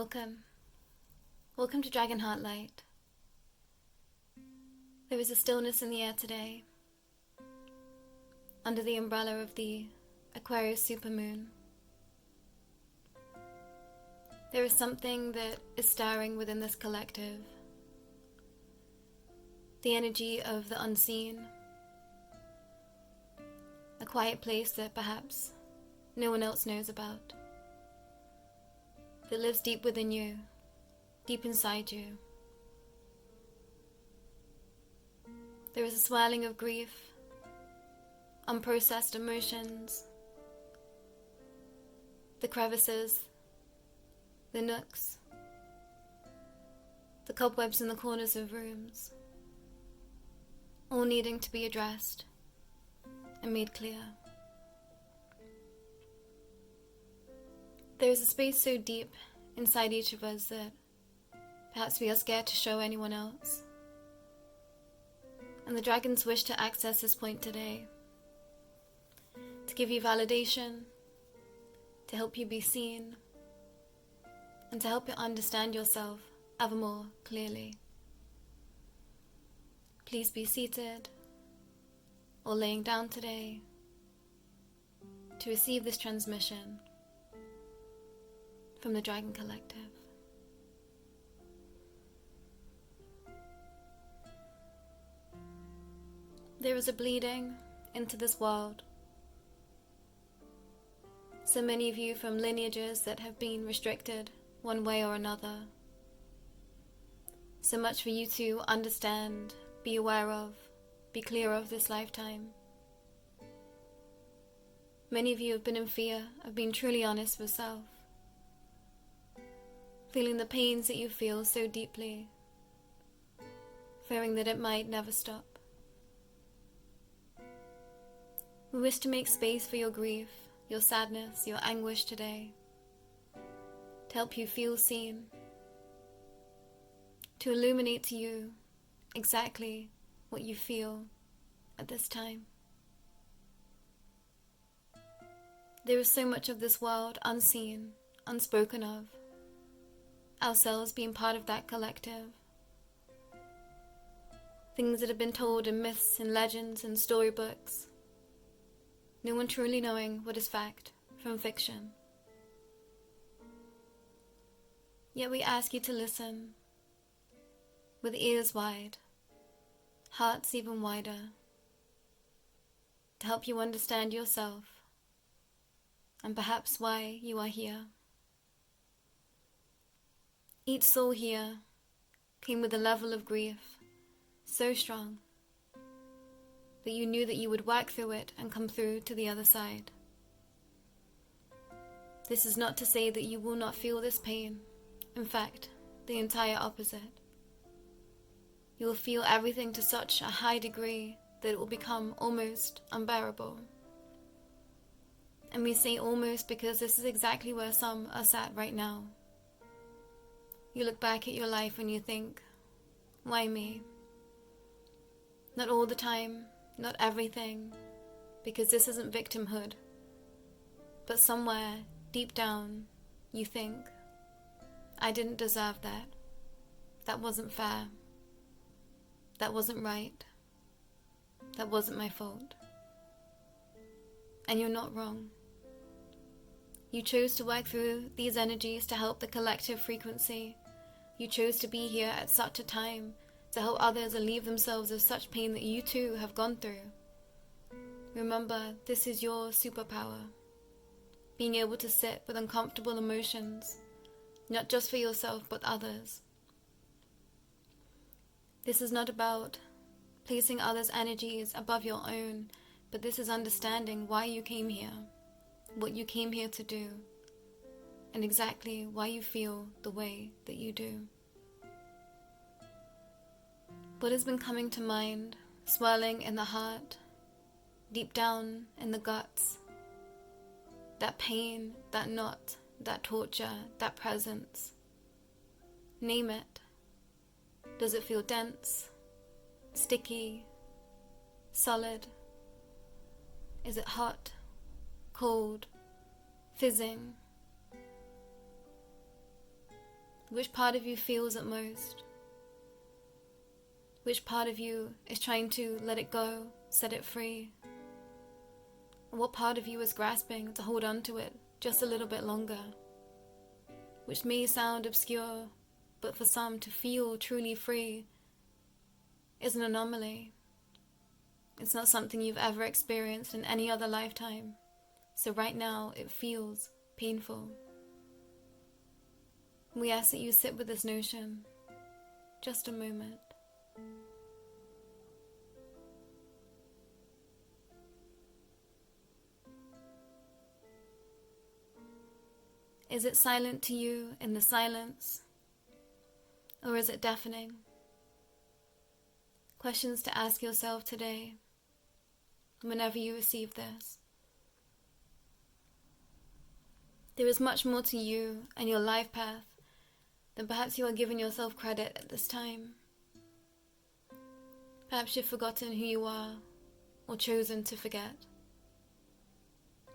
Welcome. Welcome to Dragon Heart Light. There is a stillness in the air today, under the umbrella of the Aquarius supermoon. There is something that is stirring within this collective. The energy of the unseen. A quiet place that perhaps no one else knows about. That lives deep within you, deep inside you. There is a swelling of grief, unprocessed emotions, the crevices, the nooks, the cobwebs in the corners of rooms, all needing to be addressed and made clear. There is a space so deep inside each of us that perhaps we are scared to show anyone else. And the dragons wish to access this point today, to give you validation, to help you be seen, and to help you understand yourself ever more clearly. Please be seated or laying down today to receive this transmission from the Dragon Collective. There is a bleeding into this world. So many of you from lineages that have been restricted one way or another. So much for you to understand, be aware of, be clear of this lifetime. Many of you have been in fear of being truly honest with self. Feeling the pains that you feel so deeply, fearing that it might never stop. We wish to make space for your grief, your sadness, your anguish today, to help you feel seen, to illuminate to you exactly what you feel at this time. There is so much of this world unseen, unspoken of, ourselves being part of that collective. Things that have been told in myths and legends and storybooks. No one truly knowing what is fact from fiction. Yet we ask you to listen with ears wide, hearts even wider, to help you understand yourself and perhaps why you are here. Each soul here came with a level of grief so strong that you knew that you would work through it and come through to the other side. This is not to say that you will not feel this pain. In fact, the entire opposite. You will feel everything to such a high degree that it will become almost unbearable. And we say almost because this is exactly where some are sat right now. You look back at your life and you think, why me? Not all the time, not everything, because this isn't victimhood. But somewhere, deep down, you think, I didn't deserve that. That wasn't fair. That wasn't right. That wasn't my fault. And you're not wrong. You chose to work through these energies to help the collective frequency. You chose to be here at such a time to help others relieve themselves of such pain that you too have gone through. Remember, this is your superpower. Being able to sit with uncomfortable emotions, not just for yourself but others. This is not about placing others' energies above your own, but this is understanding why you came here, what you came here to do, and exactly why you feel the way that you do. What has been coming to mind, swirling in the heart, deep down in the guts? That pain, that knot, that torture, that presence. Name it. Does it feel dense, sticky, solid? Is it hot, cold, fizzing? Which part of you feels it most? Which part of you is trying to let it go, set it free? And what part of you is grasping to hold on to it just a little bit longer? Which may sound obscure, but for some to feel truly free is an anomaly. It's not something you've ever experienced in any other lifetime. So right now it feels painful. We ask that you sit with this notion just a moment. Is it silent to you in the silence? Or is it deafening? Questions to ask yourself today, whenever you receive this. There is much more to you and your life path than perhaps you are giving yourself credit at this time. Perhaps you've forgotten who you are, or chosen to forget,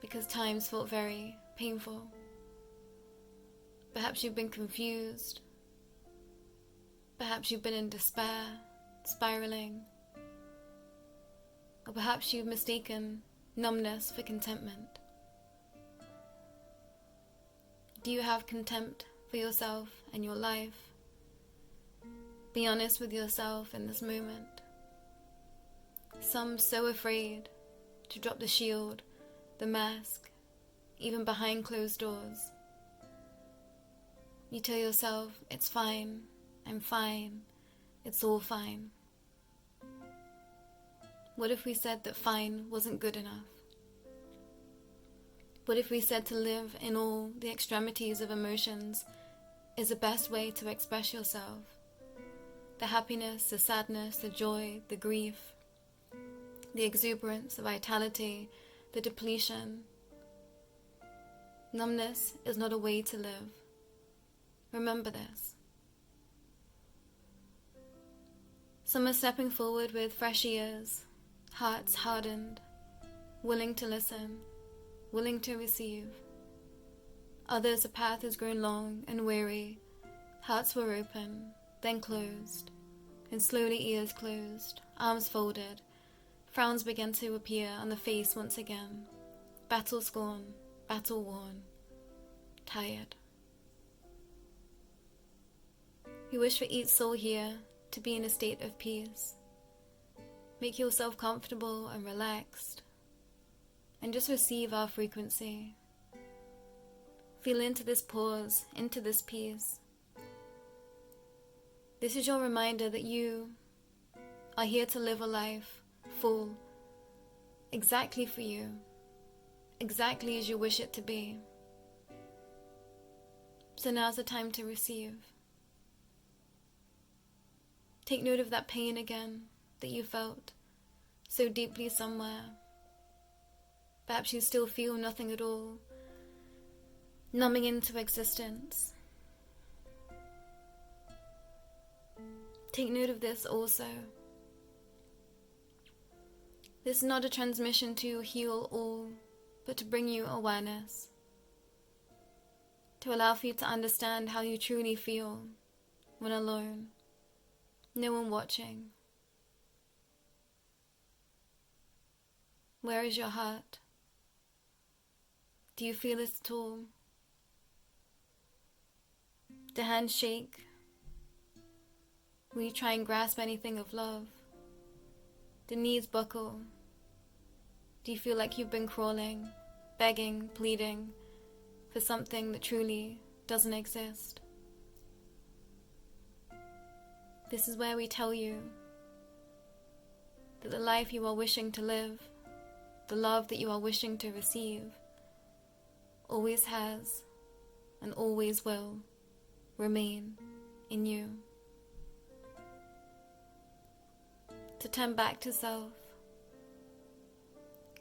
because times felt very painful. Perhaps you've been confused. Perhaps you've been in despair, spiraling. Or perhaps you've mistaken numbness for contentment. Do you have contempt for yourself and your life? Be honest with yourself in this moment. Some so afraid to drop the shield, the mask, even behind closed doors. You tell yourself, it's fine, I'm fine, it's all fine. What if we said that fine wasn't good enough? What if we said to live in all the extremities of emotions is the best way to express yourself? The happiness, the sadness, the joy, the grief, the exuberance, the vitality, the depletion. Numbness is not a way to live. Remember this. Some are stepping forward with fresh ears, hearts hardened, willing to listen, willing to receive. Others, the path has grown long and weary. Hearts were open, then closed, and slowly ears closed, arms folded. Frowns began to appear on the face once again. Battle scorn, battle worn, tired. We wish for each soul here to be in a state of peace. Make yourself comfortable and relaxed, and just receive our frequency. Feel into this pause, into this peace. This is your reminder that you are here to live a life full, exactly for you, exactly as you wish it to be. So now's the time to receive. Take note of that pain again that you felt so deeply somewhere. Perhaps you still feel nothing at all, numbing into existence. Take note of this also. This is not a transmission to heal all, but to bring you awareness, to allow for you to understand how you truly feel when alone. No one watching. Where is your heart? Do you feel it at all? The hands shake. Will you try and grasp anything of love? The knees buckle. Do you feel like you've been crawling, begging, pleading for something that truly doesn't exist? This is where we tell you that the life you are wishing to live, the love that you are wishing to receive, always has and always will remain in you. To turn back to self,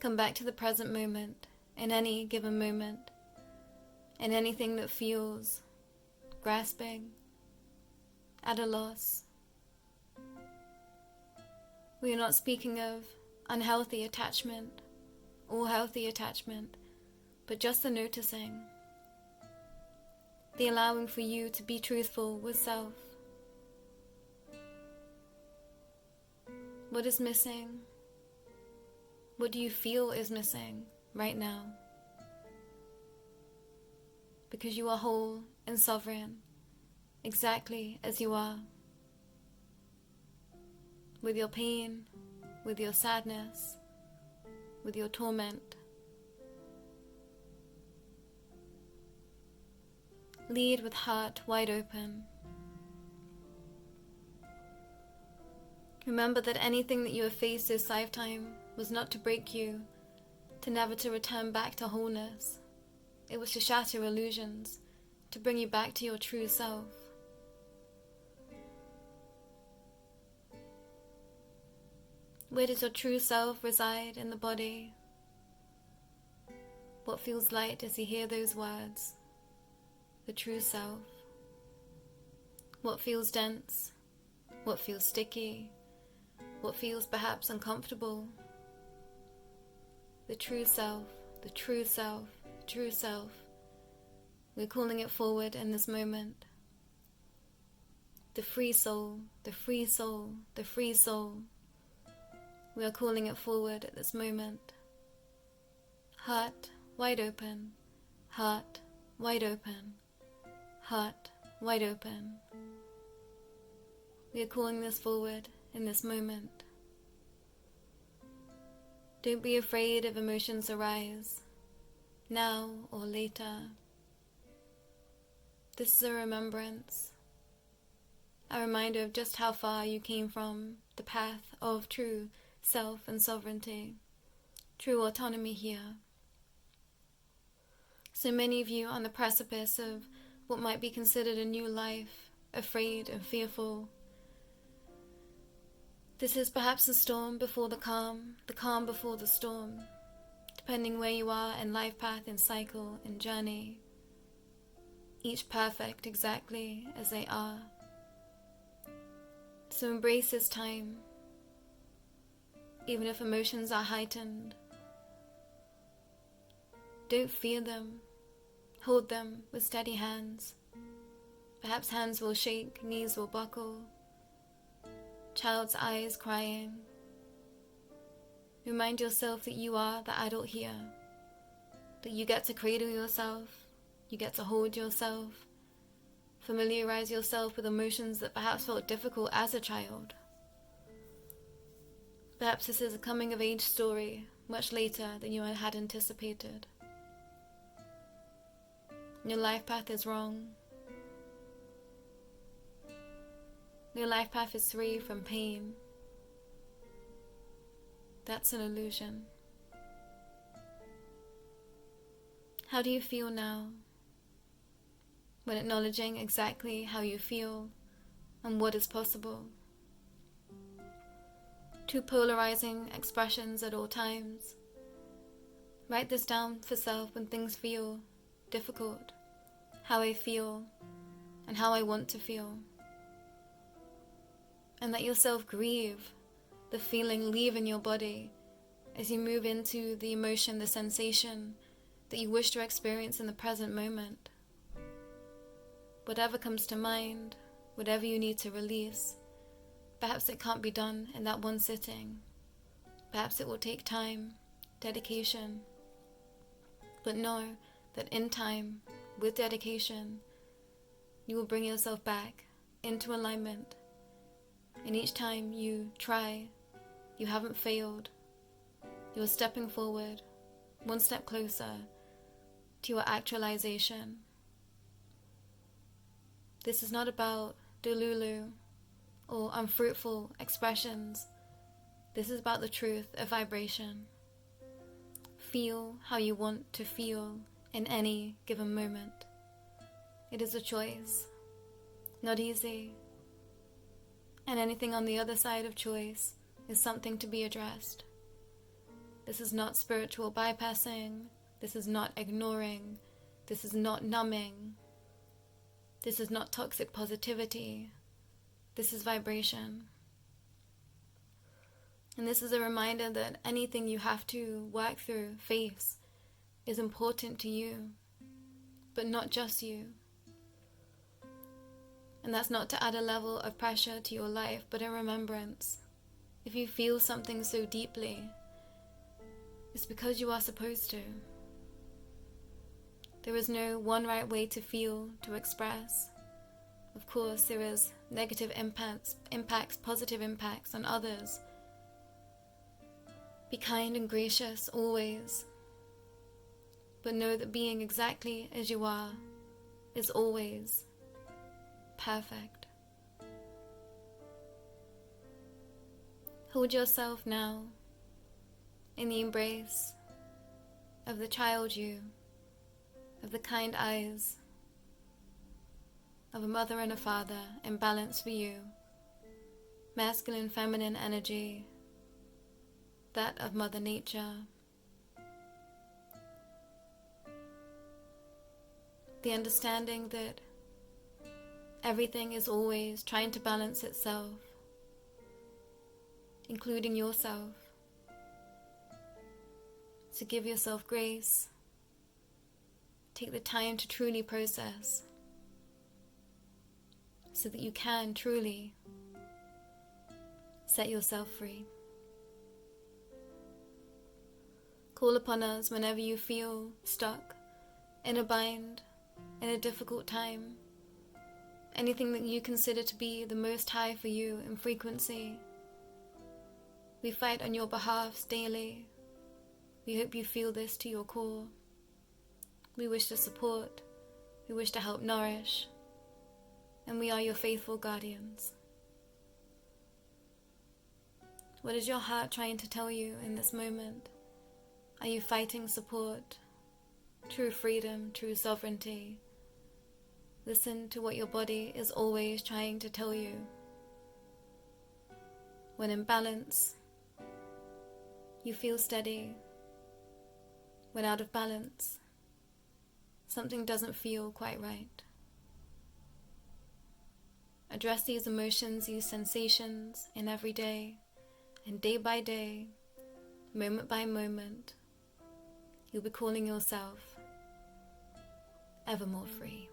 come back to the present moment, in any given moment, in anything that feels grasping, at a loss. We are not speaking of unhealthy attachment or healthy attachment, but just the noticing. the allowing for you to be truthful with self. What is missing? What do you feel is missing right now? Because you are whole and sovereign, exactly as you are. With your pain, with your sadness, with your torment. Lead with heart wide open. Remember that anything that you have faced this lifetime was not to break you, to never to return back to wholeness. It was to shatter illusions, to bring you back to your true self. Where does your true self reside in the body? What feels light as you hear those words? The true self. What feels dense? What feels sticky? What feels perhaps uncomfortable? The true self, the true self, the true self. We're calling it forward in this moment. The free soul, the free soul, the free soul. We are calling it forward at this moment. Heart wide open, heart wide open, heart wide open. We are calling this forward in this moment. Don't be afraid if emotions arise, now or later. This is a remembrance, a reminder of just how far you came from the path of true self and sovereignty, true autonomy here. So many of you on the precipice of what might be considered a new life, afraid and fearful. This is perhaps the storm before the calm before the storm, depending where you are in life path, in cycle, in journey, each perfect exactly as they are. So embrace this time, even if emotions are heightened. Don't fear them. Hold them with steady hands. Perhaps hands will shake, knees will buckle. Child's eyes crying. Remind yourself that you are the adult here. That you get to cradle yourself. You get to hold yourself. Familiarize yourself with emotions that perhaps felt difficult as a child. Perhaps this is a coming of age story much later than you had anticipated. Your life path is wrong. Your life path is free from pain. That's an illusion. How do you feel now? When acknowledging exactly how you feel and what is possible. Two polarizing expressions at all times. Write this down for self when things feel difficult. How I feel and how I want to feel. And let yourself grieve the feeling leaving your body as you move into the emotion, the sensation that you wish to experience in the present moment. Whatever comes to mind, whatever you need to release, perhaps it can't be done in that one sitting. Perhaps it will take time, dedication. But know that in time, with dedication, you will bring yourself back into alignment. And each time you try, you haven't failed. You are stepping forward, one step closer to your actualization. This is not about delulu or unfruitful expressions. This is about the truth of vibration. Feel how you want to feel in any given moment. It is a choice, not easy. And anything on the other side of choice is something to be addressed. This is not spiritual bypassing. This is not ignoring. This is not numbing. This is not toxic positivity. This is vibration. And this is a reminder that anything you have to work through, face, is important to you, but not just you. And that's not to add a level of pressure to your life, but a remembrance. If you feel something so deeply, it's because you are supposed to. There is no one right way to feel, to express. Of course, there is negative impacts, positive impacts on others. Be kind and gracious always. But know that being exactly as you are is always perfect. Hold yourself now in the embrace of the child you, of the kind eyes of a mother and a father in balance for you, masculine, feminine energy, that of Mother Nature. The understanding that everything is always trying to balance itself, including yourself. So give yourself grace. Take the time to truly process so that you can truly set yourself free. Call upon us whenever you feel stuck, in a bind, in a difficult time. Anything that you consider to be the most high for you in frequency. We fight on your behalf daily. We hope you feel this to your core. We wish to support. We wish to help nourish. And we are your faithful guardians. What is your heart trying to tell you in this moment? Are you fighting support, true freedom, true sovereignty? Listen to what your body is always trying to tell you. When in balance, you feel steady. When out of balance, something doesn't feel quite right. Address these emotions, these sensations in every day, and day by day, moment by moment, you'll be calling yourself ever more free.